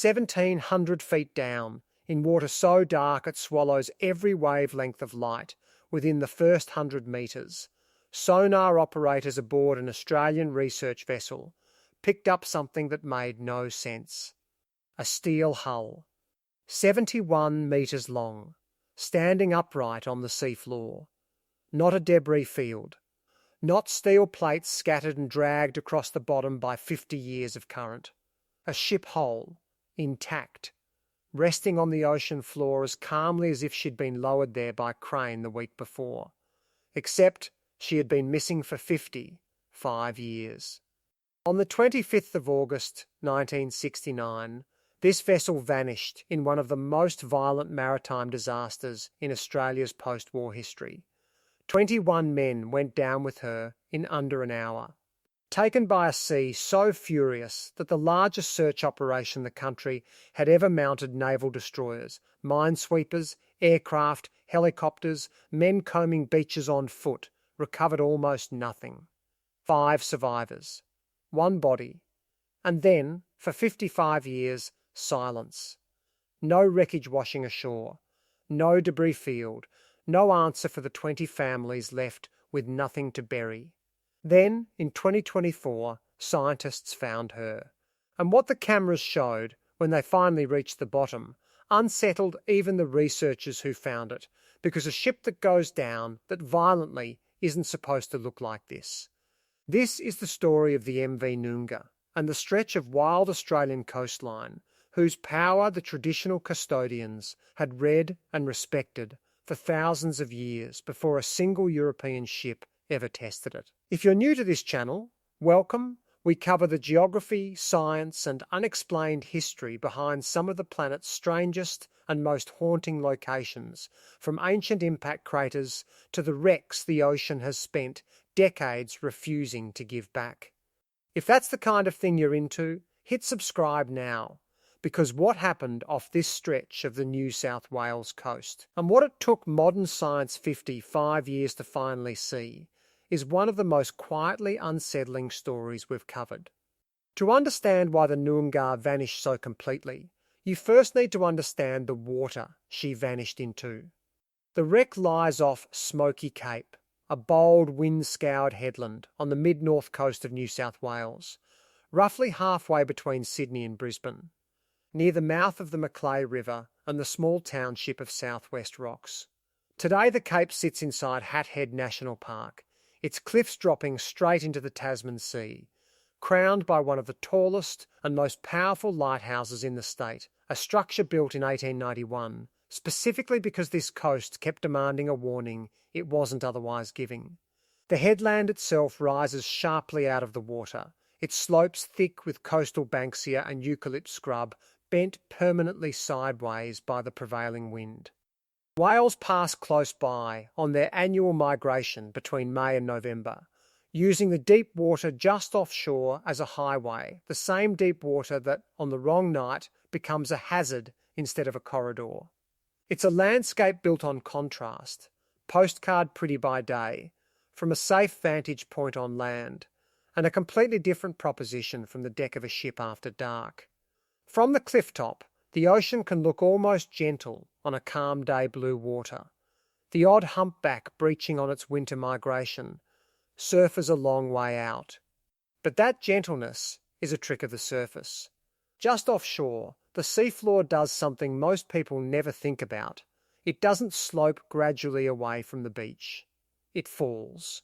1,700 feet down, in water so dark it swallows every wavelength of light within the first 100 metres, sonar operators aboard an Australian research vessel picked up something that made no sense. A steel hull, 71 metres long, standing upright on the seafloor. Not a debris field. Not steel plates scattered and dragged across the bottom by 50 years of current. A ship whole, intact, resting on the ocean floor as calmly as if she'd been lowered there by crane the week before. Except she had been missing for 55 years. On the 25th of August 1969, this vessel vanished in one of the most violent maritime disasters in Australia's post-war history. 21 men went down with her in under an hour. Taken by a sea so furious that the largest search operation the country had ever mounted naval destroyers, minesweepers, aircraft, helicopters, men combing beaches on foot, recovered almost nothing. 5 survivors. 1 body. And then, for 55 years, silence. No wreckage washing ashore. No debris field. No answer for the 20 families left with nothing to bury. Then, in 2024, scientists found her. And what the cameras showed, when they finally reached the bottom, unsettled even the researchers who found it, because a ship that goes down that violently isn't supposed to look like this. This is the story of the MV Nunga and the stretch of wild Australian coastline, whose power the traditional custodians had read and respected for thousands of years before a single European ship ever tested it. If you're new to this channel, welcome. We cover the geography, science, and unexplained history behind some of the planet's strangest and most haunting locations, from ancient impact craters to the wrecks the ocean has spent decades refusing to give back. If that's the kind of thing you're into, hit subscribe now, because what happened off this stretch of the New South Wales coast, and what it took modern science 55 years to finally see, is one of the most quietly unsettling stories we've covered. To understand why the Noongah vanished so completely, you first need to understand the water she vanished into. The wreck lies off Smoky Cape, a bold wind-scoured headland on the mid-north coast of New South Wales, roughly halfway between Sydney and Brisbane, near the mouth of the Macleay River and the small township of Southwest Rocks. Today the Cape sits inside Hat Head National Park, its cliffs dropping straight into the Tasman Sea, crowned by one of the tallest and most powerful lighthouses in the state, a structure built in 1891, specifically because this coast kept demanding a warning it wasn't otherwise giving. The headland itself rises sharply out of the water, its slopes thick with coastal banksia and eucalypt scrub, bent permanently sideways by the prevailing wind. Whales pass close by on their annual migration between May and November, using the deep water just offshore as a highway, the same deep water that, on the wrong night, becomes a hazard instead of a corridor. It's a landscape built on contrast, postcard pretty by day, from a safe vantage point on land, and a completely different proposition from the deck of a ship after dark. From the cliff top, the ocean can look almost gentle on a calm day blue water, the odd humpback breaching on its winter migration, surfers a long way out. But that gentleness is a trick of the surface. Just offshore, the seafloor does something most people never think about. It doesn't slope gradually away from the beach. It falls.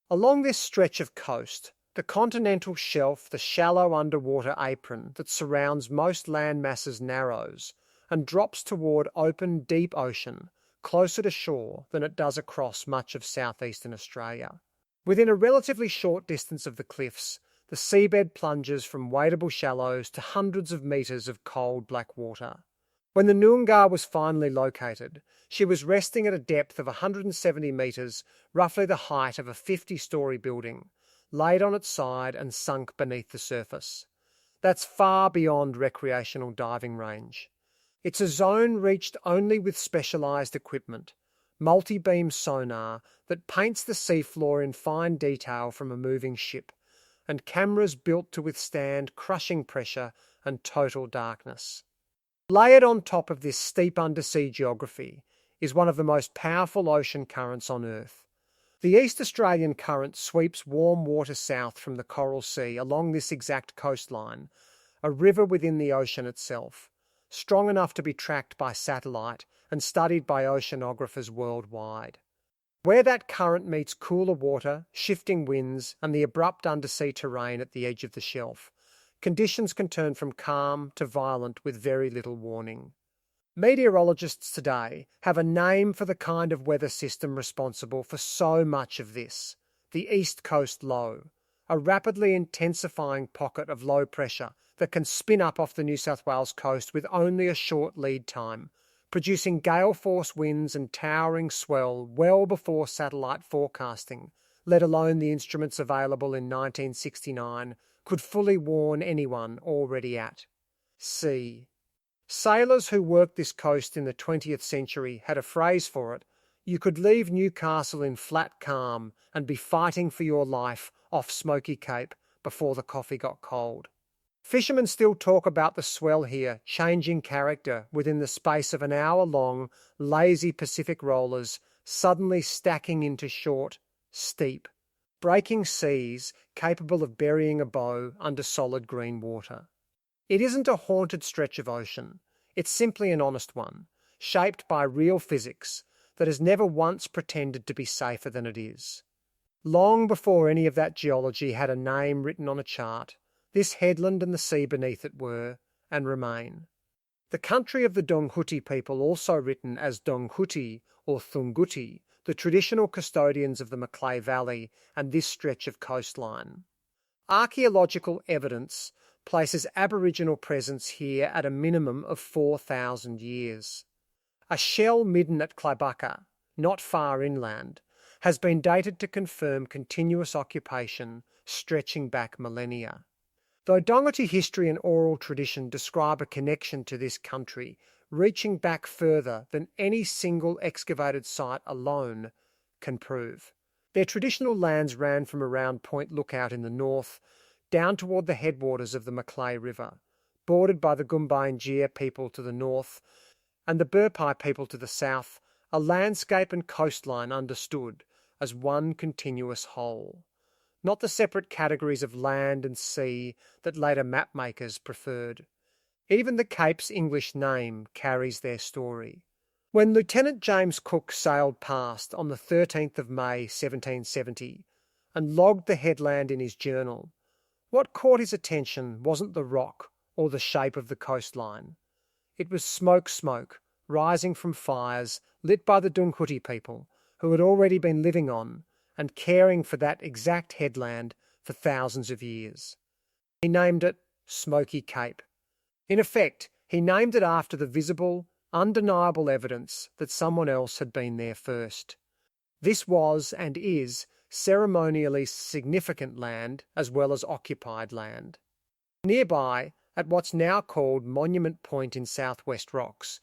Along this stretch of coast, the continental shelf, the shallow underwater apron that surrounds most land masses narrows and drops toward open, deep ocean, closer to shore than it does across much of southeastern Australia. Within a relatively short distance of the cliffs, the seabed plunges from wadeable shallows to hundreds of metres of cold black water. When the Noongah was finally located, she was resting at a depth of 170 metres, roughly the height of a 50-storey building, laid on its side and sunk beneath the surface. That's far beyond recreational diving range. It's a zone reached only with specialised equipment, multibeam sonar that paints the seafloor in fine detail from a moving ship, and cameras built to withstand crushing pressure and total darkness. Layered on top of this steep undersea geography is one of the most powerful ocean currents on Earth. The East Australian current sweeps warm water south from the Coral Sea along this exact coastline, a river within the ocean itself, strong enough to be tracked by satellite and studied by oceanographers worldwide. Where that current meets cooler water, shifting winds, and the abrupt undersea terrain at the edge of the shelf, conditions can turn from calm to violent with very little warning. Meteorologists today have a name for the kind of weather system responsible for so much of this: the East Coast Low, a rapidly intensifying pocket of low pressure that can spin up off the New South Wales coast with only a short lead time, producing gale-force winds and towering swell well before satellite forecasting, let alone the instruments available in 1969, could fully warn anyone already at sea. Sailors who worked this coast in the 20th century had a phrase for it: you could leave Newcastle in flat calm and be fighting for your life off Smoky Cape before the coffee got cold. Fishermen still talk about the swell here changing character within the space of an hour-long, lazy Pacific rollers suddenly stacking into short, steep, breaking seas capable of burying a bow under solid green water. It isn't a haunted stretch of ocean. It's simply an honest one, shaped by real physics, that has never once pretended to be safer than it is. Long before any of that geology had a name written on a chart, this headland and the sea beneath it were, and remain. The country of the Dunghutti people, also written as Dunghutti or Dunghutti, the traditional custodians of the Macleay Valley and this stretch of coastline. Archaeological evidence places Aboriginal presence here at a minimum of 4,000 years. A shell midden at Clybucca, not far inland, has been dated to confirm continuous occupation stretching back millennia. Though Dunghutti history and oral tradition describe a connection to this country reaching back further than any single excavated site alone can prove. Their traditional lands ran from around Point Lookout in the north down toward the headwaters of the Macleay River, bordered by the Gumbaynggirr people to the north and the Burpai people to the south, a landscape and coastline understood as one continuous whole, not the separate categories of land and sea that later mapmakers preferred. Even the Cape's English name carries their story. When Lieutenant James Cook sailed past on the 13th of May 1770 and logged the headland in his journal, what caught his attention wasn't the rock or the shape of the coastline. It was smoke rising from fires lit by the Dunghutti people who had already been living on and caring for that exact headland for thousands of years. He named it Smoky Cape. In effect, he named it after the visible, undeniable evidence that someone else had been there first. This was and is ceremonially significant land as well as occupied land. Nearby, at what's now called Monument Point in Southwest Rocks,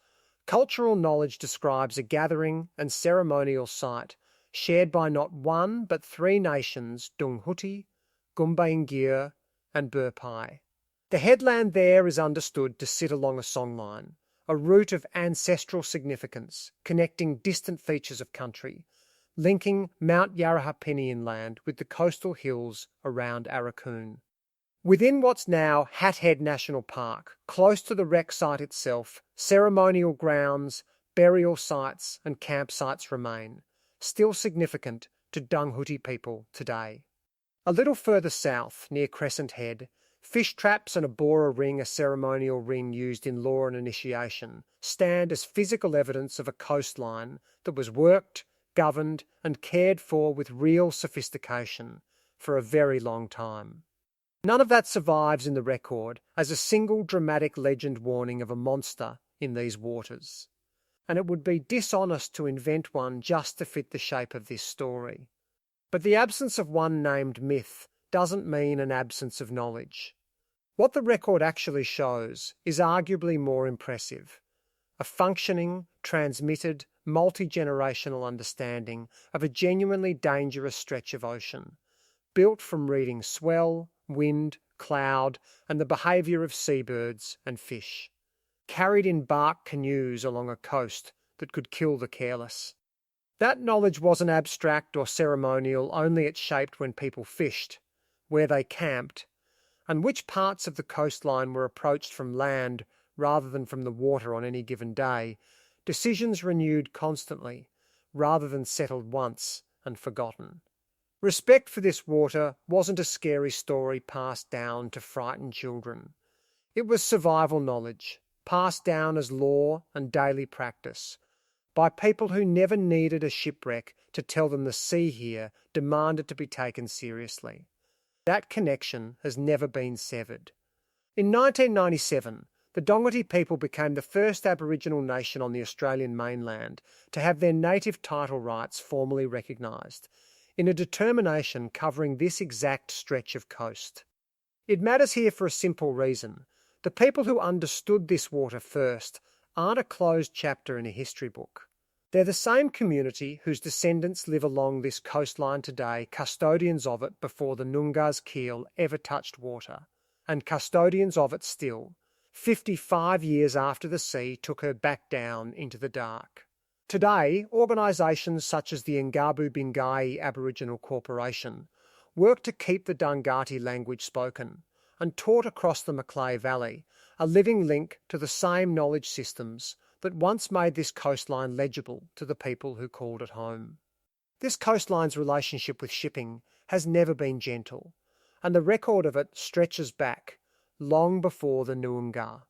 cultural knowledge describes a gathering and ceremonial site shared by not one but three nations: Dunghutti, Gumbaynggirr, and Burpai. The headland there is understood to sit along a songline, a route of ancestral significance connecting distant features of country, linking Mount Yarrahapini inland with the coastal hills around Arakoon. Within what's now Hat Head National Park, close to the wreck site itself, ceremonial grounds, burial sites and campsites remain, still significant to Dunghutti people today. A little further south, near Crescent Head, fish traps and a bora ring, a ceremonial ring used in law and initiation, stand as physical evidence of a coastline that was worked, governed and cared for with real sophistication for a very long time. None of that survives in the record as a single dramatic legend warning of a monster in these waters, and it would be dishonest to invent one just to fit the shape of this story. But the absence of one named myth doesn't mean an absence of knowledge. What the record actually shows is arguably more impressive: a functioning, transmitted, multi-generational understanding of a genuinely dangerous stretch of ocean, built from reading swell, wind, cloud, and the behaviour of seabirds and fish. Carried in bark canoes along a coast that could kill the careless. That knowledge wasn't abstract or ceremonial, only it shaped when people fished, where they camped, and which parts of the coastline were approached from land rather than from the water on any given day, decisions renewed constantly, rather than settled once and forgotten. Respect for this water wasn't a scary story passed down to frighten children. It was survival knowledge, passed down as law and daily practice, by people who never needed a shipwreck to tell them the sea here demanded to be taken seriously. That connection has never been severed. In 1997, the Dunghutti people became the first Aboriginal nation on the Australian mainland to have their native title rights formally recognised, in a determination covering this exact stretch of coast. It matters here for a simple reason. The people who understood this water first aren't a closed chapter in a history book. They're the same community whose descendants live along this coastline today, custodians of it before the Noongah's keel ever touched water, and custodians of it still, 55 years after the sea took her back down into the dark. Today, organisations such as the Ngabu Bingai Aboriginal Corporation work to keep the Dunghutti language spoken and taught across the Macleay Valley, a living link to the same knowledge systems that once made this coastline legible to the people who called it home. This coastline's relationship with shipping has never been gentle, and the record of it stretches back long before the Noongah.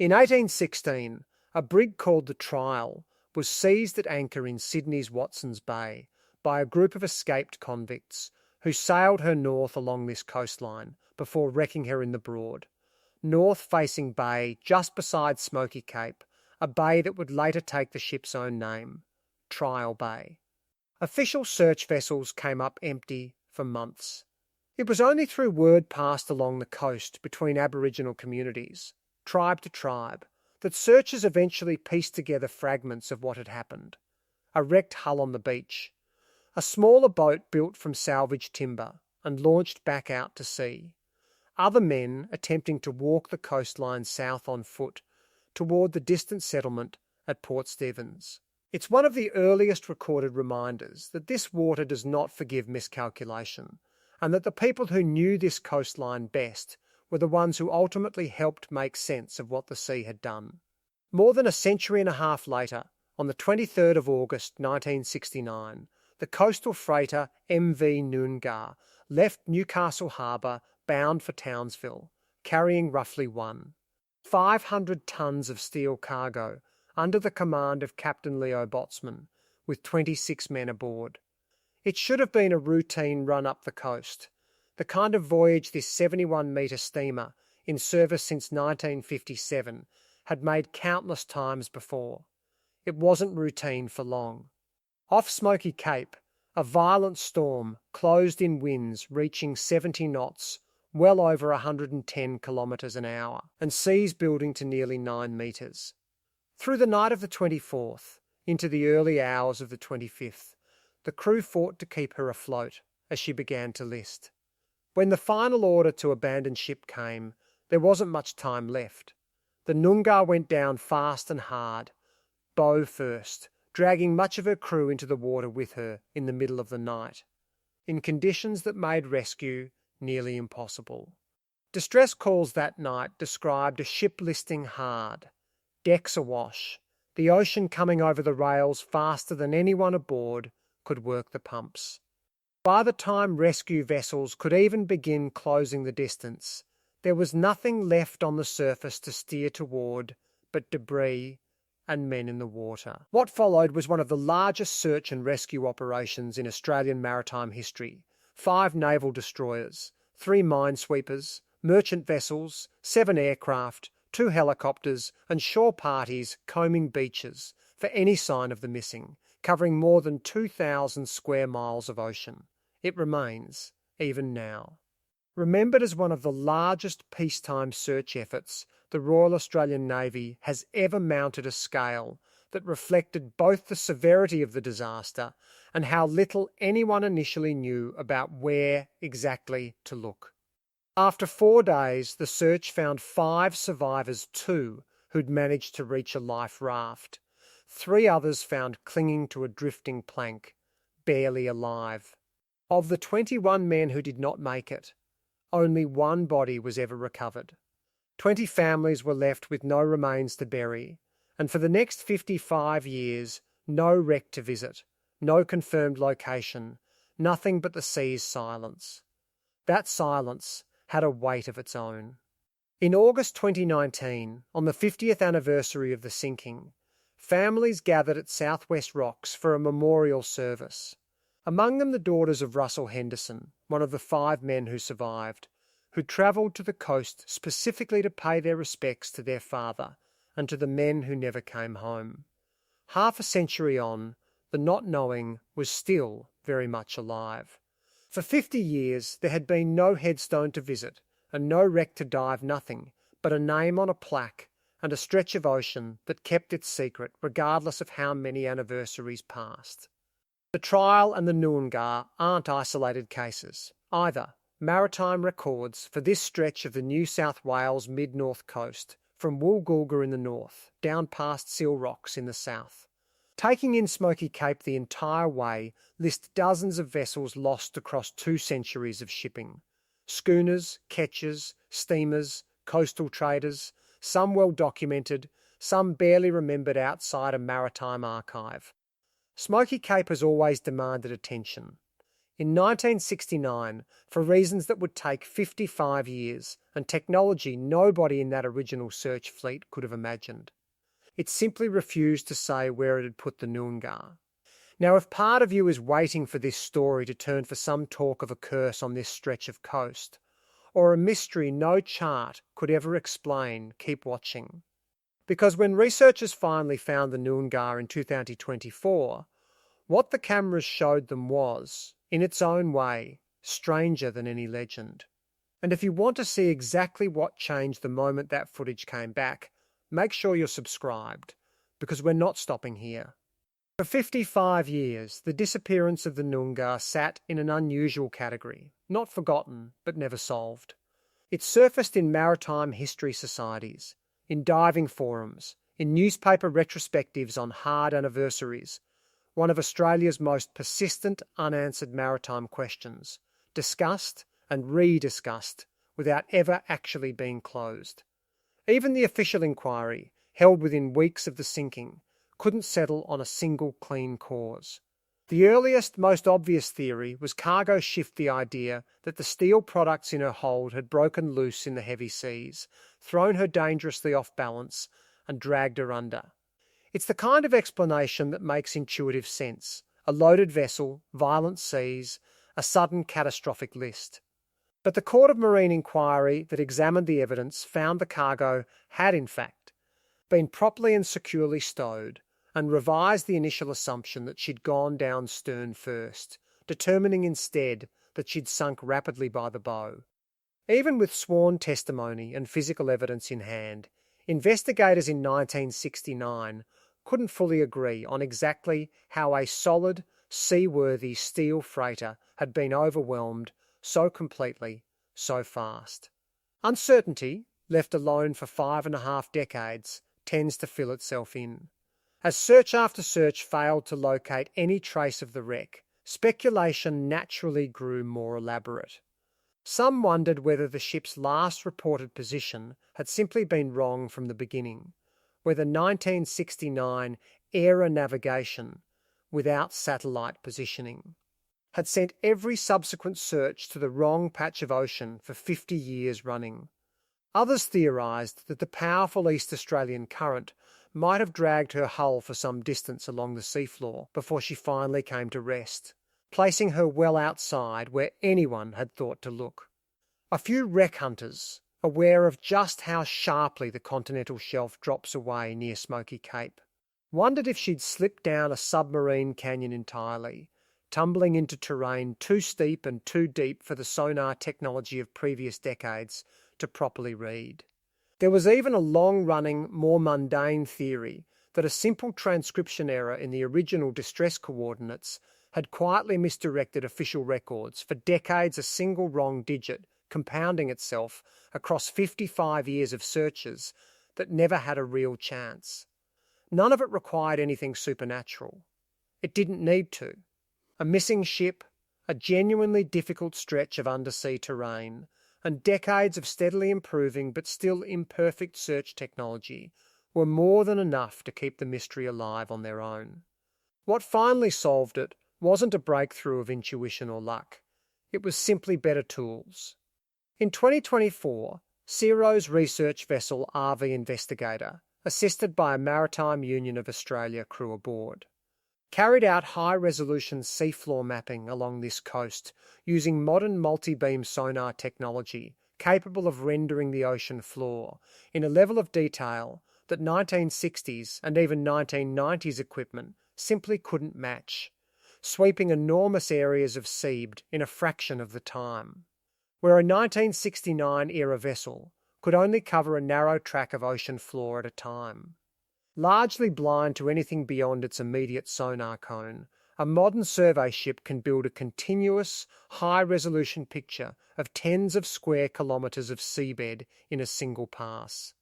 In 1816, a brig called the Trial was seized at anchor in Sydney's Watson's Bay by a group of escaped convicts who sailed her north along this coastline before wrecking her in the Broad, north-facing bay just beside Smoky Cape, a bay that would later take the ship's own name, Trial Bay. Official search vessels came up empty for months. It was only through word passed along the coast between Aboriginal communities, tribe to tribe, that searchers eventually pieced together fragments of what had happened. A wrecked hull on the beach, a smaller boat built from salvaged timber and launched back out to sea, other men attempting to walk the coastline south on foot toward the distant settlement at Port Stephens. It's one of the earliest recorded reminders that this water does not forgive miscalculation, and that the people who knew this coastline best were the ones who ultimately helped make sense of what the sea had done. More than a century and a half later, on the 23rd of August 1969, the coastal freighter MV Nunga left Newcastle Harbour bound for Townsville, carrying roughly 500 tonnes of steel cargo under the command of Captain Leo Botsman, with 26 men aboard. It should have been a routine run up the coast, the kind of voyage this 71-metre steamer, in service since 1957, had made countless times before. It wasn't routine for long. Off Smoky Cape, a violent storm closed in winds reaching 70 knots, well over 110 kilometres an hour, and seas building to nearly 9 metres. Through the night of the 24th, into the early hours of the 25th, the crew fought to keep her afloat as she began to list. When the final order to abandon ship came, there wasn't much time left. The Noongah went down fast and hard, bow first, dragging much of her crew into the water with her in the middle of the night, in conditions that made rescue nearly impossible. Distress calls that night described a ship listing hard, decks awash, the ocean coming over the rails faster than anyone aboard could work the pumps. By the time rescue vessels could even begin closing the distance, there was nothing left on the surface to steer toward but debris and men in the water. What followed was one of the largest search and rescue operations in Australian maritime history. 5 naval destroyers, 3 minesweepers, merchant vessels, 7 aircraft, 2 helicopters, and shore parties combing beaches for any sign of the missing, covering more than 2,000 square miles of ocean. It remains, even now. Remembered as one of the largest peacetime search efforts the Royal Australian Navy has ever mounted a scale that reflected both the severity of the disaster and how little anyone initially knew about where exactly to look. After 4 days, the search found 5 survivors too who'd managed to reach a life raft. 3 others found clinging to a drifting plank, barely alive. Of the 21 men who did not make it, only 1 body was ever recovered. 20 families were left with no remains to bury, and for the next 55 years, no wreck to visit, no confirmed location, nothing but the sea's silence. That silence had a weight of its own. In August 2019, on the 50th anniversary of the sinking, families gathered at Southwest Rocks for a memorial service. Among them the daughters of Russell Henderson, one of the 5 men who survived, who travelled to the coast specifically to pay their respects to their father and to the men who never came home. Half a century on, the not knowing was still very much alive. For 50 years there had been no headstone to visit and no wreck to dive, nothing but a name on a plaque and a stretch of ocean that kept its secret regardless of how many anniversaries passed. The trial and the Noongah aren't isolated cases either. Maritime records for this stretch of the New South Wales mid-north coast, from Woolgoolga in the north, down past Seal Rocks in the south. Taking in Smoky Cape the entire way list dozens of vessels lost across 2 centuries of shipping. Schooners, ketches, steamers, coastal traders, some well documented, some barely remembered outside a maritime archive. Smoky Cape has always demanded attention. In 1969, for reasons that would take 55 years and technology nobody in that original search fleet could have imagined, it simply refused to say where it had put the Noongah. Now, if part of you is waiting for this story to turn for some talk of a curse on this stretch of coast, or a mystery no chart could ever explain, keep watching. Because when researchers finally found the Noongah in 2024, what the cameras showed them was, in its own way, stranger than any legend. And if you want to see exactly what changed the moment that footage came back, make sure you're subscribed, because we're not stopping here. For 55 years, the disappearance of the Noongah sat in an unusual category, not forgotten, but never solved. It surfaced in maritime history societies, in diving forums, in newspaper retrospectives on hard anniversaries, one of Australia's most persistent unanswered maritime questions, discussed and rediscussed without ever actually being closed. Even the official inquiry, held within weeks of the sinking, couldn't settle on a single clean cause. The earliest, most obvious theory was cargo shift the idea that the steel products in her hold had broken loose in the heavy seas, thrown her dangerously off balance, and dragged her under. It's the kind of explanation that makes intuitive sense. A loaded vessel, violent seas, a sudden catastrophic list. But the Court of Marine Inquiry that examined the evidence found the cargo had, in fact, been properly and securely stowed, and revised the initial assumption that she'd gone down stern first, determining instead that she'd sunk rapidly by the bow. Even with sworn testimony and physical evidence in hand, investigators in 1969 couldn't fully agree on exactly how a solid, seaworthy steel freighter had been overwhelmed so completely, so fast. Uncertainty, left alone for 5.5 decades, tends to fill itself in. As search after search failed to locate any trace of the wreck, speculation naturally grew more elaborate. Some wondered whether the ship's last reported position had simply been wrong from the beginning, whether 1969 era navigation, without satellite positioning, had sent every subsequent search to the wrong patch of ocean for 50 years running. Others theorised that the powerful East Australian current might have dragged her hull for some distance along the seafloor before she finally came to rest, placing her well outside where anyone had thought to look. A few wreck hunters, aware of just how sharply the continental shelf drops away near Smoky Cape, wondered if she'd slipped down a submarine canyon entirely, tumbling into terrain too steep and too deep for the sonar technology of previous decades to properly read. There was even a long-running, more mundane theory that a simple transcription error in the original distress coordinates had quietly misdirected official records. For decades, a single wrong digit compounding itself across 55 years of searches that never had a real chance. None of it required anything supernatural. It didn't need to. A missing ship, a genuinely difficult stretch of undersea terrain, and decades of steadily improving but still imperfect search technology were more than enough to keep the mystery alive on their own. What finally solved it wasn't a breakthrough of intuition or luck. It was simply better tools. In 2024, CSIRO's research vessel RV Investigator, assisted by a Maritime Union of Australia crew aboard, carried out high-resolution seafloor mapping along this coast using modern multibeam sonar technology capable of rendering the ocean floor in a level of detail that 1960s and even 1990s equipment simply couldn't match, sweeping enormous areas of seabed in a fraction of the time. Where a 1969-era vessel could only cover a narrow track of ocean floor at a time. Largely blind to anything beyond its immediate sonar cone, a modern survey ship can build a continuous, high-resolution picture of tens of square kilometres of seabed in a single pass.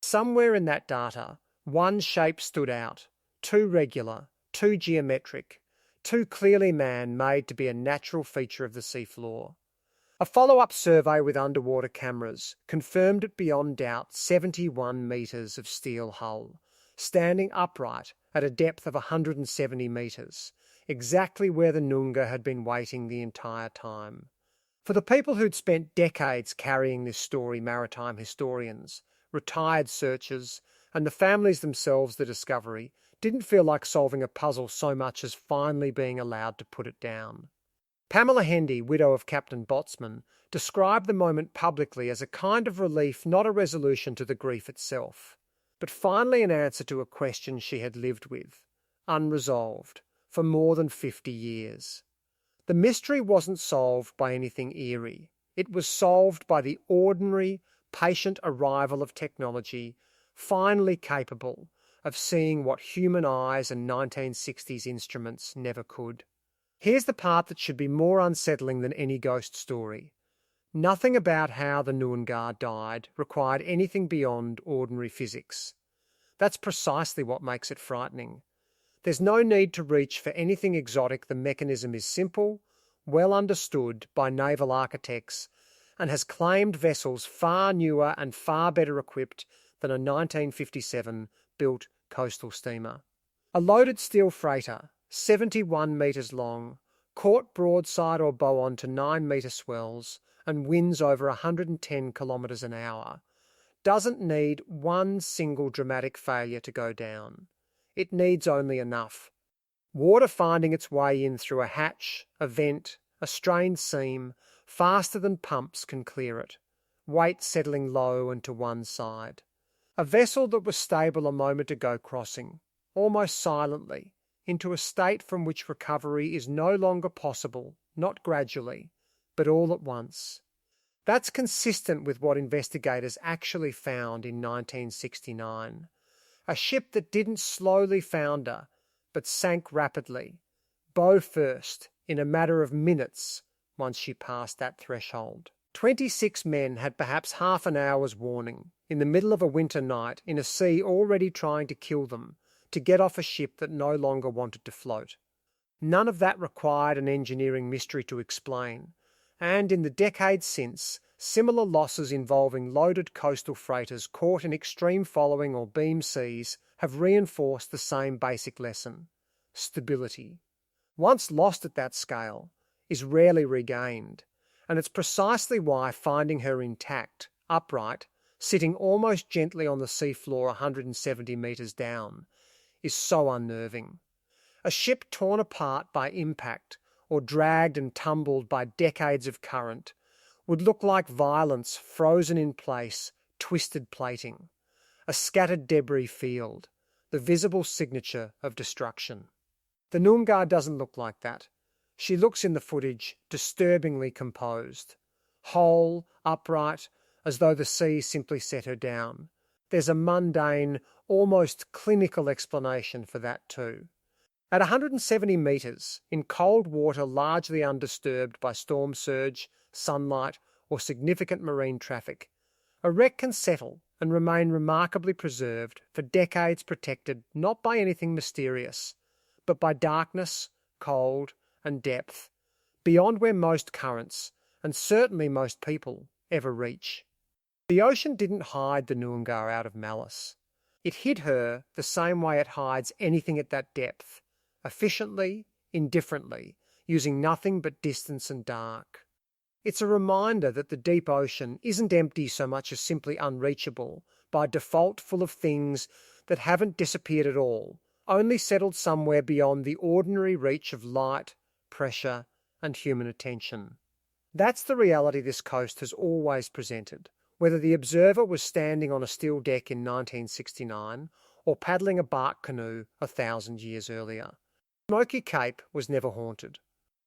Somewhere in that data, one shape stood out, too regular, too geometric, too clearly man-made to be a natural feature of the seafloor. A follow-up survey with underwater cameras confirmed it beyond doubt 71 metres of steel hull, standing upright at a depth of 170 metres, exactly where the Nunga had been waiting the entire time. For the people who'd spent decades carrying this story, maritime historians, retired searchers, and the families themselves, the discovery didn't feel like solving a puzzle so much as finally being allowed to put it down. Pamela Hendy, widow of Captain Botsman, described the moment publicly as a kind of relief, not a resolution to the grief itself, but finally an answer to a question she had lived with, unresolved, for more than 50 years. The mystery wasn't solved by anything eerie. It was solved by the ordinary, patient arrival of technology, finally capable of seeing what human eyes and 1960s instruments never could. Here's the part that should be more unsettling than any ghost story. Nothing about how the Noongah died required anything beyond ordinary physics. That's precisely what makes it frightening. There's no need to reach for anything exotic. The mechanism is simple, well understood by naval architects, and has claimed vessels far newer and far better equipped than a 1957-built coastal steamer. A loaded steel freighter, 71 metres long, caught broadside or bow on to 9-metre swells and winds over 110 kilometres an hour, doesn't need one single dramatic failure to go down. It needs only enough. Water finding its way in through a hatch, a vent, a strained seam, faster than pumps can clear it, weight settling low and to one side. A vessel that was stable a moment ago crossing, almost silently, into a state from which recovery is no longer possible, not gradually, but all at once. That's consistent with what investigators actually found in 1969. A ship that didn't slowly founder, but sank rapidly, bow first, in a matter of minutes once she passed that threshold. 26 men had perhaps half an hour's warning, in the middle of a winter night, in a sea already trying to kill them, to get off a ship that no longer wanted to float. None of that required an engineering mystery to explain, and in the decades since, similar losses involving loaded coastal freighters caught in extreme following or beam seas have reinforced the same basic lesson: stability. Once lost at that scale, is rarely regained, and it's precisely why finding her intact, upright, sitting almost gently on the seafloor 170 metres down, is so unnerving. A ship torn apart by impact or dragged and tumbled by decades of current would look like violence frozen in place, twisted plating, a scattered debris field, the visible signature of destruction. The Noongah doesn't look like that. She looks in the footage disturbingly composed, whole, upright, as though the sea simply set her down. There's a mundane, almost clinical explanation for that too. At 170 metres, in cold water largely undisturbed by storm surge, sunlight, or significant marine traffic, a wreck can settle and remain remarkably preserved for decades, protected not by anything mysterious, but by darkness, cold, and depth, beyond where most currents, and certainly most people, ever reach. The ocean didn't hide the Noongah out of malice. It hid her the same way it hides anything at that depth, efficiently, indifferently, using nothing but distance and dark. It's a reminder that the deep ocean isn't empty so much as simply unreachable, by default full of things that haven't disappeared at all, only settled somewhere beyond the ordinary reach of light, pressure, and human attention. That's the reality this coast has always presented, whether the observer was standing on a steel deck in 1969 or paddling a bark canoe 1,000 years earlier. Smoky Cape was never haunted.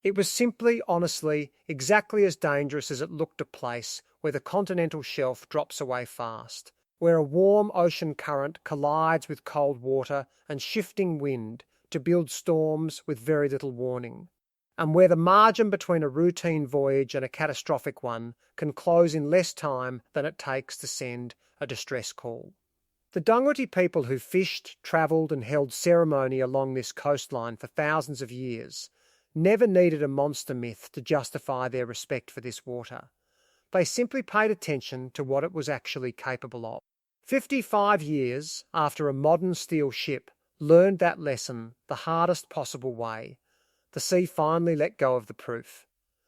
It was simply, honestly, exactly as dangerous as it looked, a place where the continental shelf drops away fast, where a warm ocean current collides with cold water and shifting wind to build storms with very little warning, and where the margin between a routine voyage and a catastrophic one can close in less time than it takes to send a distress call. The Dunghutti people who fished, travelled and held ceremony along this coastline for thousands of years never needed a monster myth to justify their respect for this water. They simply paid attention to what it was actually capable of. 55 years after a modern steel ship learned that lesson the hardest possible way, the sea finally let go of the proof.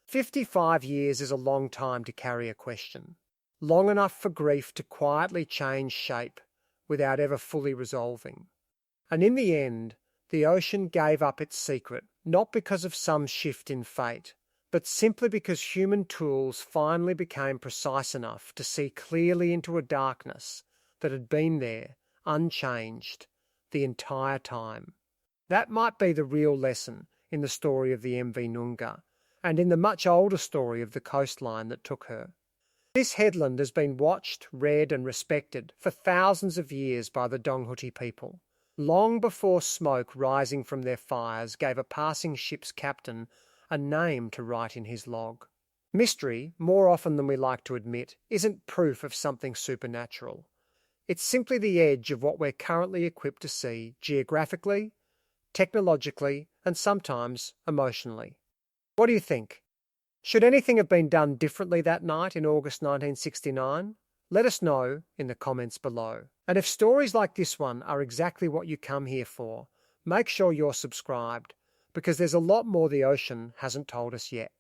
55 years is a long time to carry a question, long enough for grief to quietly change shape without ever fully resolving. And in the end, the ocean gave up its secret, not because of some shift in fate, but simply because human tools finally became precise enough to see clearly into a darkness that had been there, unchanged, the entire time. That might be the real lesson in the story of the MV Nunga, and in the much older story of the coastline that took her. This headland has been watched, read and respected for thousands of years by the Dunghutti people, long before smoke rising from their fires gave a passing ship's captain a name to write in his log. Mystery, more often than we like to admit, isn't proof of something supernatural. It's simply the edge of what we're currently equipped to see geographically, technologically, and sometimes emotionally. What do you think? Should anything have been done differently that night in August 1969? Let us know in the comments below. And if stories like this one are exactly what you come here for, make sure you're subscribed, because there's a lot more the ocean hasn't told us yet.